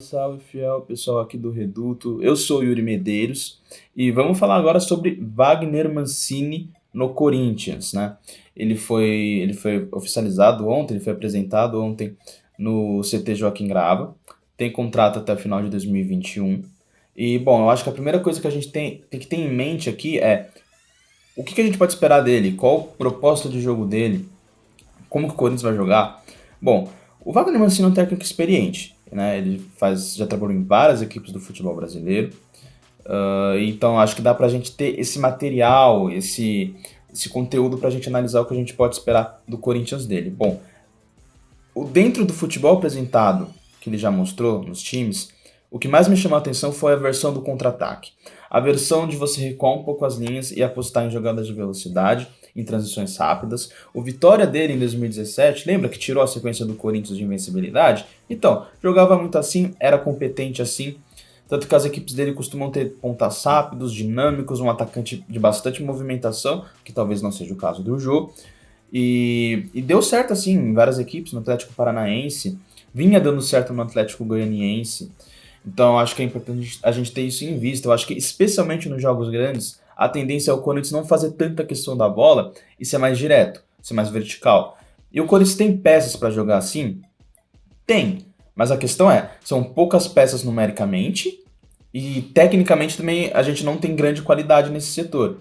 Salve, fiel pessoal aqui do Reduto. Eu sou o Yuri Medeiros e vamos falar agora sobre Wagner Mancini no Corinthians, né? Ele foi oficializado ontem, ele foi apresentado ontem no CT Joaquim Grava. Tem contrato até o final de 2021. Bom, eu acho que a primeira coisa que a gente tem que ter em mente aqui é o que a gente pode esperar dele, qual o propósito de jogo dele, como que o Corinthians vai jogar? Bom, o Wagner Mancini é um técnico experiente, né? Já trabalhou em várias equipes do futebol brasileiro. Então acho que dá pra gente ter esse material, esse conteúdo pra gente analisar o que a gente pode esperar do Corinthians dele. Bom, dentro do futebol apresentado que ele já mostrou nos times, o que mais me chamou a atenção foi a versão do contra-ataque. A versão de você recuar um pouco as linhas e apostar em jogadas de velocidade, em transições rápidas. O Vitória dele em 2017, lembra que tirou a sequência do Corinthians de invencibilidade? Então, jogava muito assim, era competente assim. Tanto que as equipes dele costumam ter pontas rápidos, dinâmicos, um atacante de bastante movimentação, que talvez não seja o caso do jogo. E deu certo assim em várias equipes, no Atlético Paranaense, vinha dando certo no Atlético Goianiense. Então acho que é importante a gente ter isso em vista. Eu acho que especialmente nos jogos grandes, a tendência é o Corinthians não fazer tanta questão da bola e ser mais direto, ser mais vertical. E o Corinthians tem peças para jogar assim? Tem. Mas a questão é, são poucas peças numericamente e tecnicamente também a gente não tem grande qualidade nesse setor.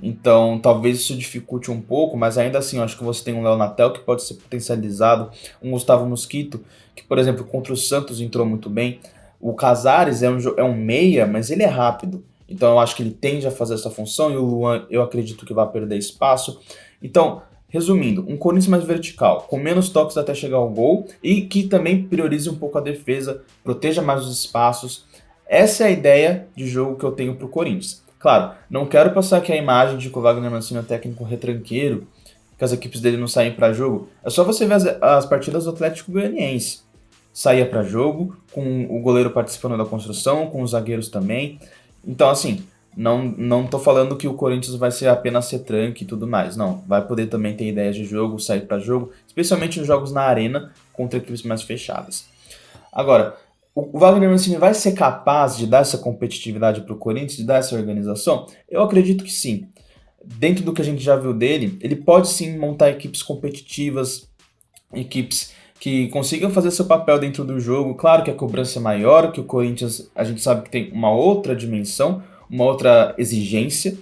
Então, talvez isso dificulte um pouco, mas ainda assim, eu acho que você tem um Léo Natel que pode ser potencializado, um Gustavo Mosquito, que, por exemplo, contra o Santos entrou muito bem. O Casares é um meia, mas ele é rápido. Então, eu acho que ele tende a fazer essa função e o Luan, eu acredito que vai perder espaço. Então, resumindo, um Corinthians mais vertical, com menos toques até chegar ao gol e que também priorize um pouco a defesa, proteja mais os espaços. Essa é a ideia de jogo que eu tenho para o Corinthians. Claro, não quero passar aqui a imagem de que o Wagner Mancini é um técnico retranqueiro, que as equipes dele não saem para jogo. É só você ver as partidas do Atlético Goianiense. Saía para jogo, com o goleiro participando da construção, com os zagueiros também. Então, assim, não tô falando que o Corinthians vai ser apenas retranque e tudo mais. Não, vai poder também ter ideias de jogo, sair para jogo, especialmente nos jogos na arena contra equipes mais fechadas. Agora, o Wagner Mancini vai ser capaz de dar essa competitividade para o Corinthians, de dar essa organização? Eu acredito que sim. Dentro do que a gente já viu dele, ele pode sim montar equipes competitivas, equipes que consigam fazer seu papel dentro do jogo. Claro que a cobrança é maior, que o Corinthians a gente sabe que tem uma outra dimensão, uma outra exigência,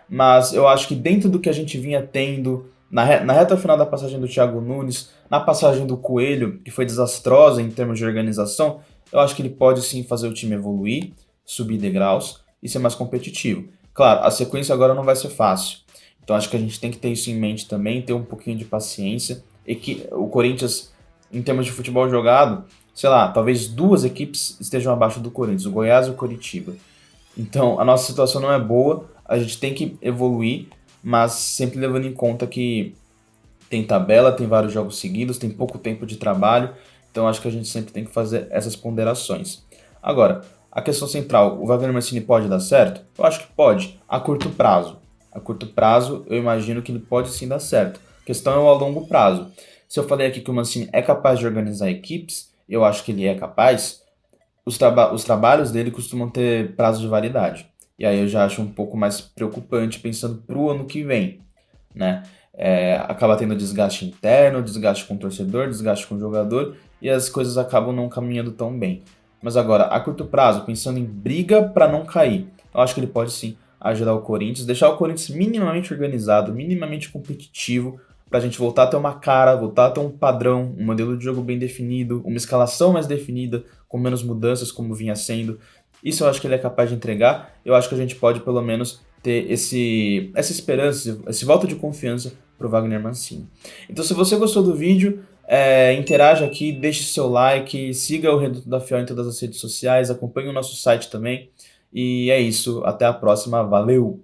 mas eu acho que dentro do que a gente vinha tendo na reta final da passagem do Thiago Nunes, na passagem do Coelho, que foi desastrosa em termos de organização, eu acho que ele pode sim fazer o time evoluir, subir degraus e ser mais competitivo. Claro, a sequência agora não vai ser fácil. Então acho que a gente tem que ter isso em mente também, ter um pouquinho de paciência. E que o Corinthians, em termos de futebol jogado, sei lá, talvez duas equipes estejam abaixo do Corinthians, o Goiás e o Coritiba. Então a nossa situação não é boa, a gente tem que evoluir, mas sempre levando em conta que tem tabela, tem vários jogos seguidos, tem pouco tempo de trabalho, então acho que a gente sempre tem que fazer essas ponderações. Agora, a questão central, o Wagner Mancini pode dar certo? Eu acho que pode, a curto prazo. A curto prazo, eu imagino que ele pode sim dar certo. A questão é o a longo prazo. Se eu falei aqui que o Mancini é capaz de organizar equipes, eu acho que ele é capaz, os trabalhos dele costumam ter prazo de validade. E aí eu já acho um pouco mais preocupante pensando para o ano que vem, né? Acaba tendo desgaste interno, desgaste com o torcedor, desgaste com o jogador e as coisas acabam não caminhando tão bem. Mas agora, a curto prazo, pensando em briga para não cair, eu acho que ele pode sim ajudar o Corinthians, deixar o Corinthians minimamente organizado, minimamente competitivo, para a gente voltar a ter uma cara, voltar a ter um padrão, um modelo de jogo bem definido, uma escalação mais definida, com menos mudanças como vinha sendo. Isso eu acho que ele é capaz de entregar. Eu acho que a gente pode pelo menos ter essa esperança, esse voto de confiança para o Wagner Mancini. Então, se você gostou do vídeo, interaja aqui, deixe seu like, siga o Reduto da Fiel em todas as redes sociais, acompanhe o nosso site também. E é isso, até a próxima, valeu!